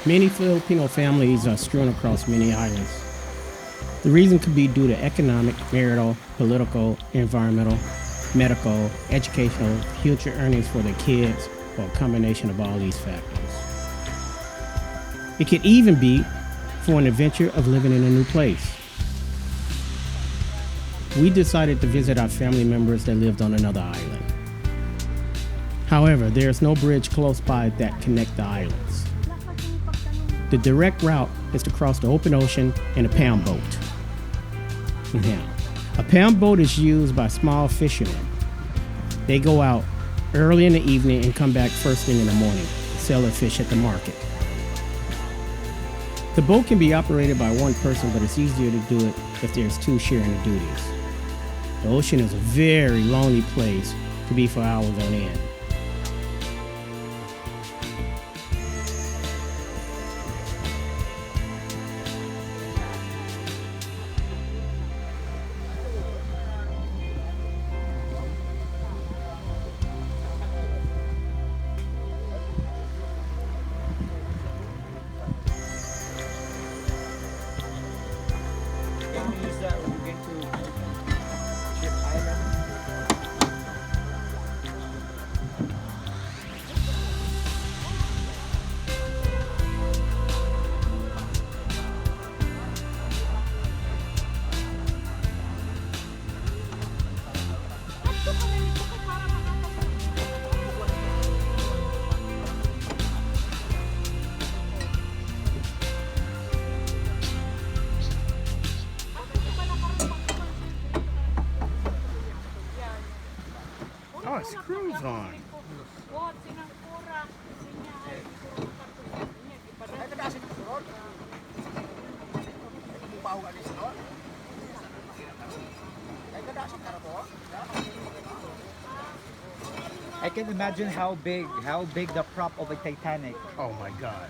Many Filipino families are strewn across many islands. The reason could be due to economic, marital, political, environmental, medical, educational, future earnings for their kids, or a combination of all these factors. It could even be for an adventure of living in a new place. We decided to visit our family members that lived on another island. However, there is no bridge close by that connect the islands. The direct route is to cross the open ocean in a pound boat. Now, a pound boat is used by small fishermen. They go out early in the evening and come back first thing in the morning, sell their fish at the market. The boat can be operated by one person, but it's easier to do it if there's two sharing the duties. The ocean is a very lonely place to be for hours on end. Oh, it's cruise on. I can imagine how big the prop of a Titanic. Oh my God.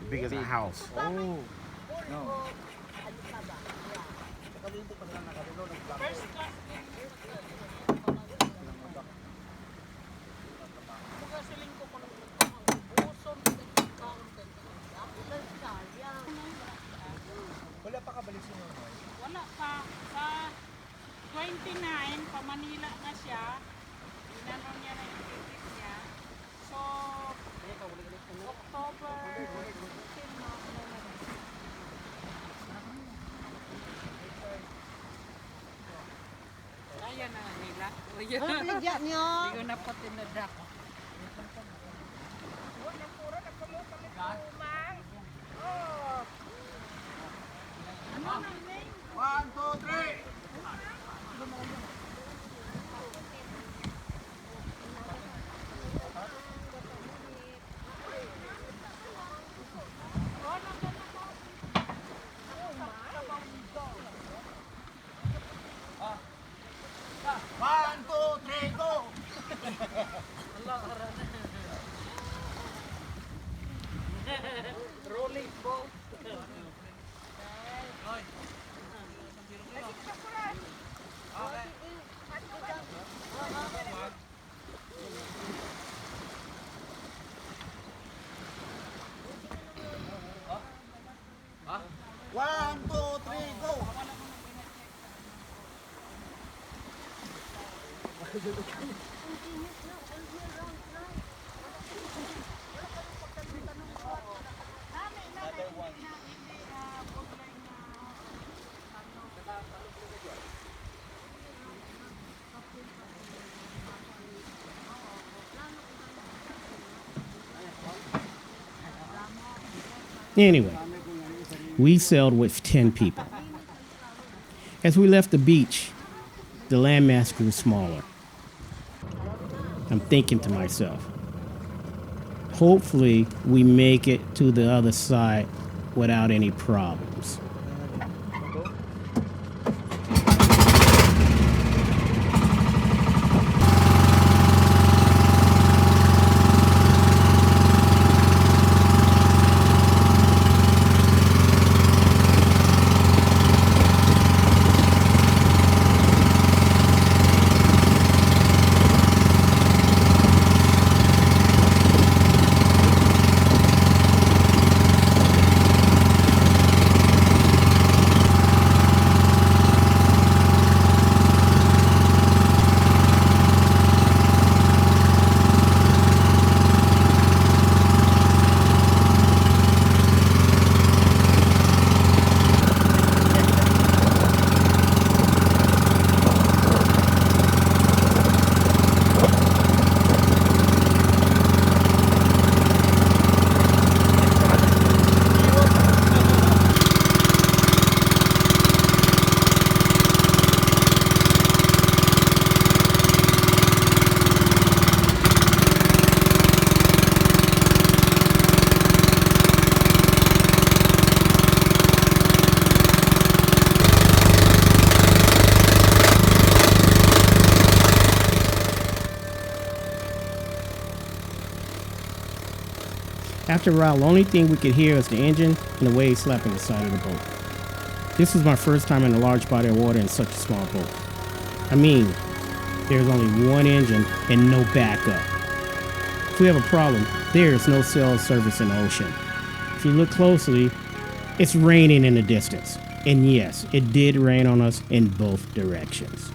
Big as a house. Oh, no. Wala pa kabalik si Nonoy? Wala pa. Sa 29, pa Manila na siya. Inanon niya na yung ticket niya. So, October 15 na. Ayan na nila. Ano bigyan niyo? Hindi ko na po tinadak. Wala pura na kamo kami kumang. Oh. Ano na name? 1, 2, 3. Rolling boat. One, two, three, go! Anyway, we sailed with 10 people. As we left the beach, the landmass grew smaller. I'm thinking to myself, hopefully we make it to the other side without any problems. After a while, the only thing we could hear was the engine and the waves slapping the side of the boat. This was my first time in a large body of water in such a small boat. I mean, there's only one engine and no backup. If we have a problem, there is no cell service in the ocean. If you look closely, it's raining in the distance. And yes, it did rain on us in both directions.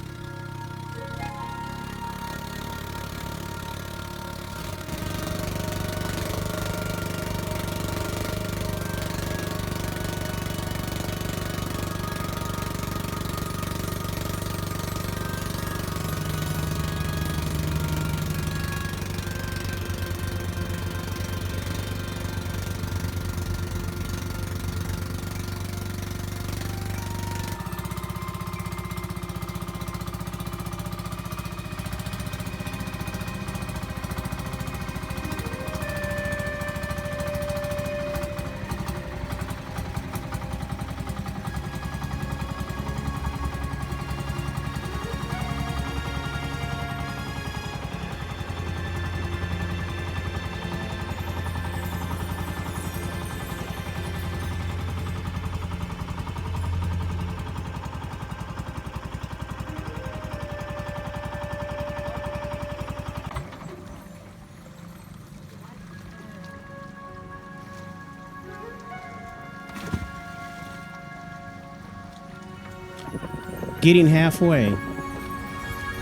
Getting halfway,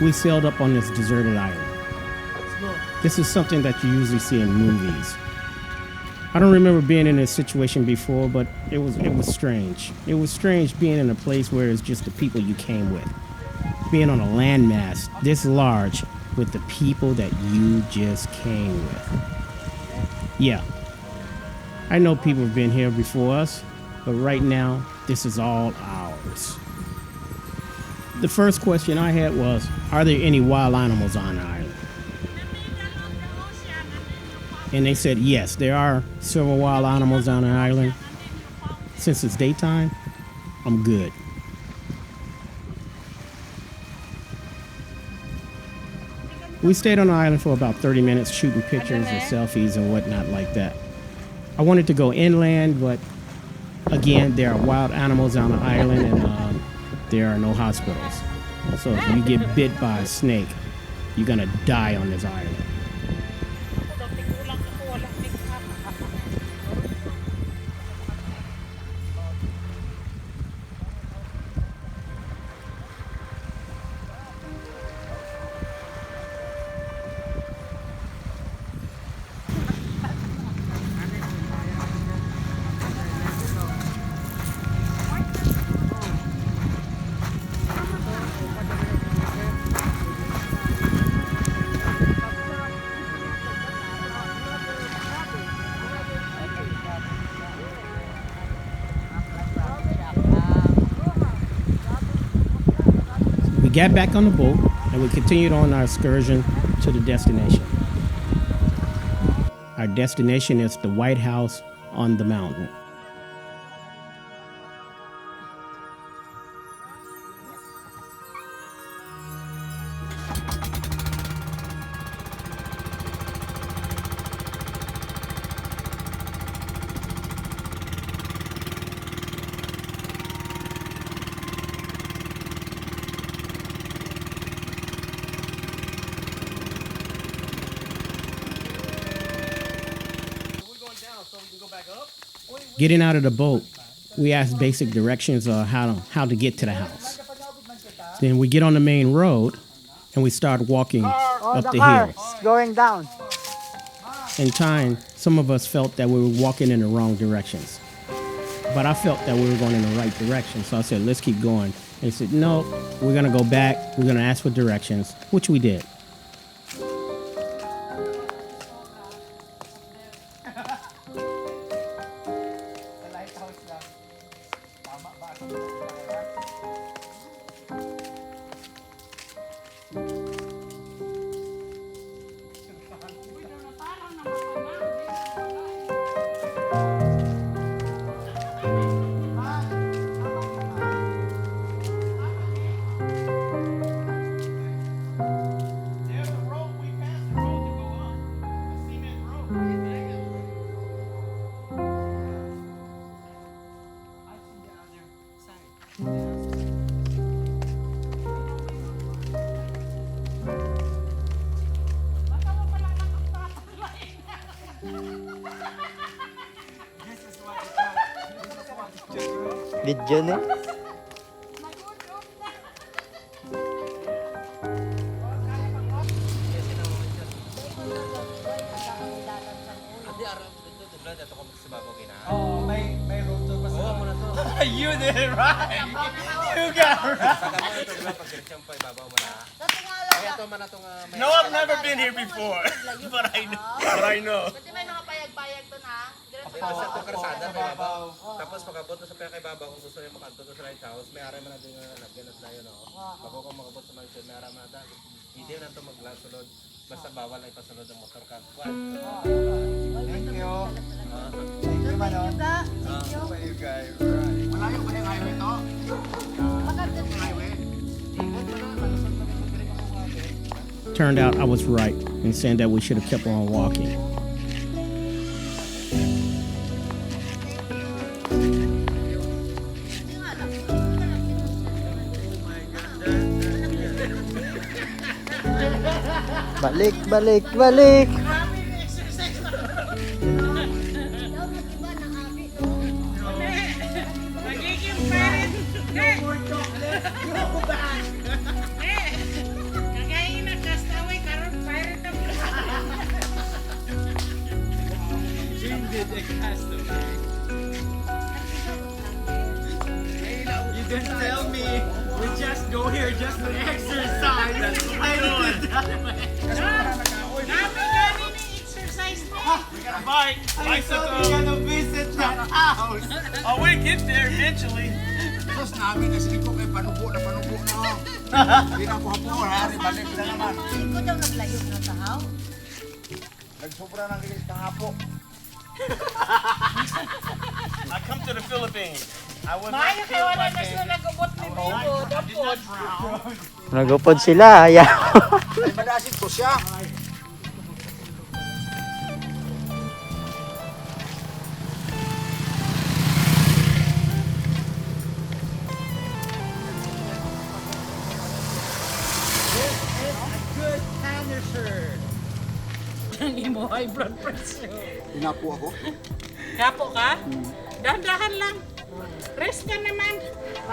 we sailed up on this deserted island. This is something that you usually see in movies. I don't remember being in this situation before, but it was strange. It was strange being in a place where it's just the people you came with. Being on a landmass this large with the people that you just came with. Yeah, I know people have been here before us, but right now, this is all ours. The first question I had was, are there any wild animals on the island? And they said, yes, there are several wild animals on the island. Since it's daytime, I'm good. We stayed on the island for about 30 minutes shooting pictures and selfies and whatnot like that. I wanted to go inland, but again, there are wild animals on the island and there are no hospitals. So if you get bit by a snake, you're gonna die on this island. We got back on the boat and we continued on our excursion to the destination. Our destination is the White House on the mountain. Getting out of the boat, we asked basic directions on how to get to the house. Then we get on the main road and we start walking up the hill. Going down. In time, some of us felt that we were walking in the wrong directions. But I felt that we were going in the right direction, so I said, let's keep going. And he said, no, we're gonna go back, we're gonna ask for directions, which we did. Video ni. Oh, may road tour pa sa You did it right! You got it right! No, I've never been here before. But I know. Kasi may mga payag-payag to na. Sa itong karsada, may babaw. Tapos pag-abot na sa kay babaw, kung gusto niya makadto sa lighthouse, may araw man natin lagyan at tayo, no? Bago kung makabot sa mansion, may araw man natin. Hindi na ito maglasulod. Basta bawal ay pasulod ang motor car. Thank you. Thank you, Manon. Thank you. You guys, right. Malayo ba yung highway to? Highway? Turned out I was right in saying that we should have kept on walking. Balik, balik, balik. Magiging parent. Kagayin na castaway karon pirate na You didn't tell me. We just go here just to exercise. I did that. Dami gani ni exercise mo. We got a bike. I thought we were gonna visit that house. Oh, we get there eventually. Tapos namin na siliko kay panubo na oh. Hindi na ako hapon, hari balik na naman. Ikaw daw naglayo na sa house. Nagsobra ng gilis ng hapo. I come to the Philippines. I would not Maayo kay kill wala my na sila baby. nagubot ni Bibo. I did Dapod. not drown. Nagupod sila. Ayaw. Ay, madasit ko siya. Good tanner shirt. Ang imo high blood pressure. Inapo ako. Kapo ka? Dahan-dahan lang. Rest ka naman.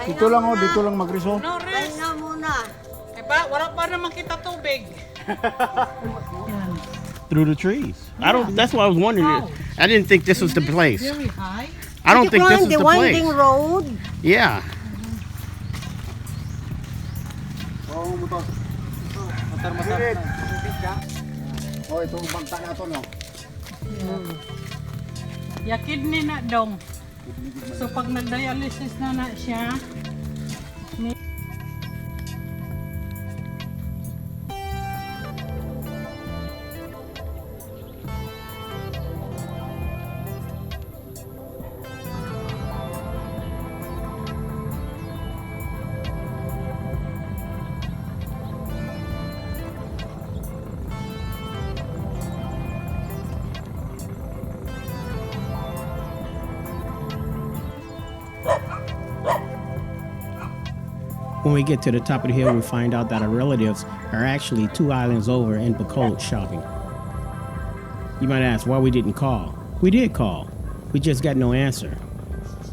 Dito lang oh, dito lang magriso. No rest. Pahinga muna. Diba? Wala pa naman kita tubig. Through the trees. I don't. That's why I was wondering. I didn't think this was the place. Very high. I don't think this is the the winding place. road. Yeah. Oh, motor. Motor. Oh, ito ang bangta na to, no? Yakid ni na dong. So pag nag-dialysis na siya, When we get to the top of the hill, we find out that our relatives are actually 2 islands over in Bacolod shopping. You might ask why we didn't call. We did call. We just got no answer.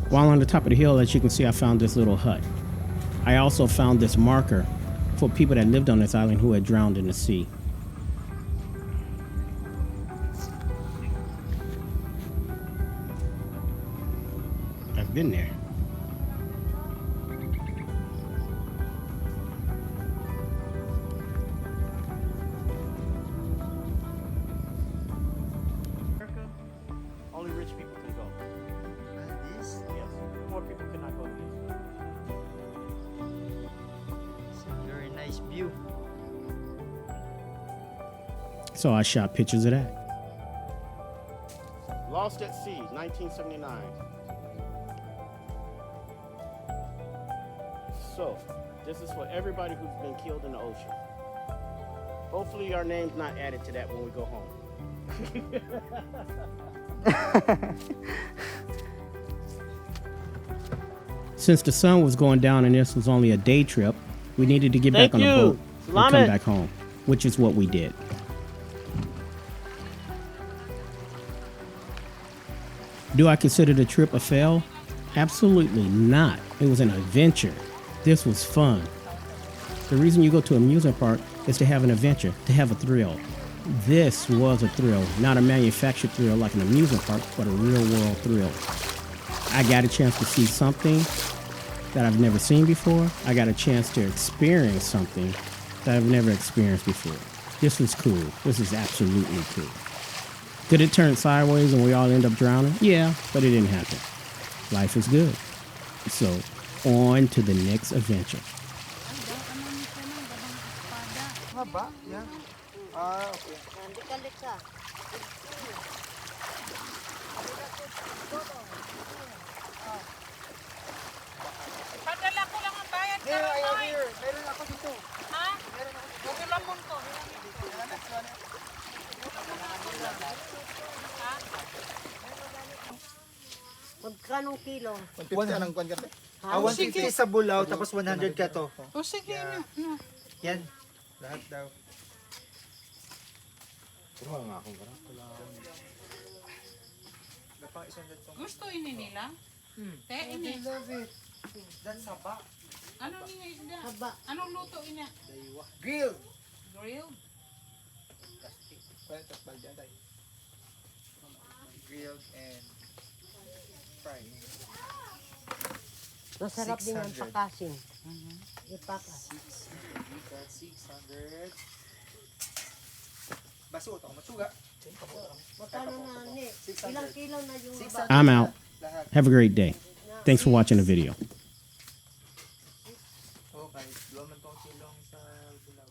While on the top of the hill, as you can see, I found this little hut. I also found this marker for people that lived on this island who had drowned in the sea. I've been there. Only rich people can go. Yes. Poor people cannot go to this. It's a very nice view. So I shot pictures of that. Lost at Sea, 1979. So, this is for everybody who's been killed in the ocean. Hopefully our name's not added to that when we go home. Since the sun was going down and this was only a day trip, we needed to get back on the boat and come back home, which is what we did. Do I consider the trip a fail? Absolutely not. It was an adventure. This was fun. The reason you go to an amusement park is to have an adventure, to have a thrill. This was a thrill, not a manufactured thrill like an amusement park, but a real world thrill. I got a chance to see something that I've never seen before. I got a chance to experience something that I've never experienced before. This was cool. This is absolutely cool. Could it turn sideways and we all end up drowning? Yeah, but it didn't happen. Life is good. So, on to the next adventure. Haba, yan. Ah, okay. Dikalik ka. Padala ko lang ang bayad ko. Here, I am here. Meron ako dito. Ha? Gugulamon ko. Magkanong kilo? 150 anong kwan ka? Ha? 150 sa bulaw, tapos 100 ka to. O sige na. Yan. Lahat daw. Gusto ini nila? Te, ini. Love it. That's haba. Ano niya isda? Haba. Anong luto ina? Grill. Grilled? Grilled and fried. Masarap din ang 600. pakasin. Ipakas. 600. Baso, ito masuga. Magkano na ni? Ilang kilo na yung 600. I'm out. Lahat. Have a great day. Thanks for watching the video. Okay, luwan man tong silong sa bulaw.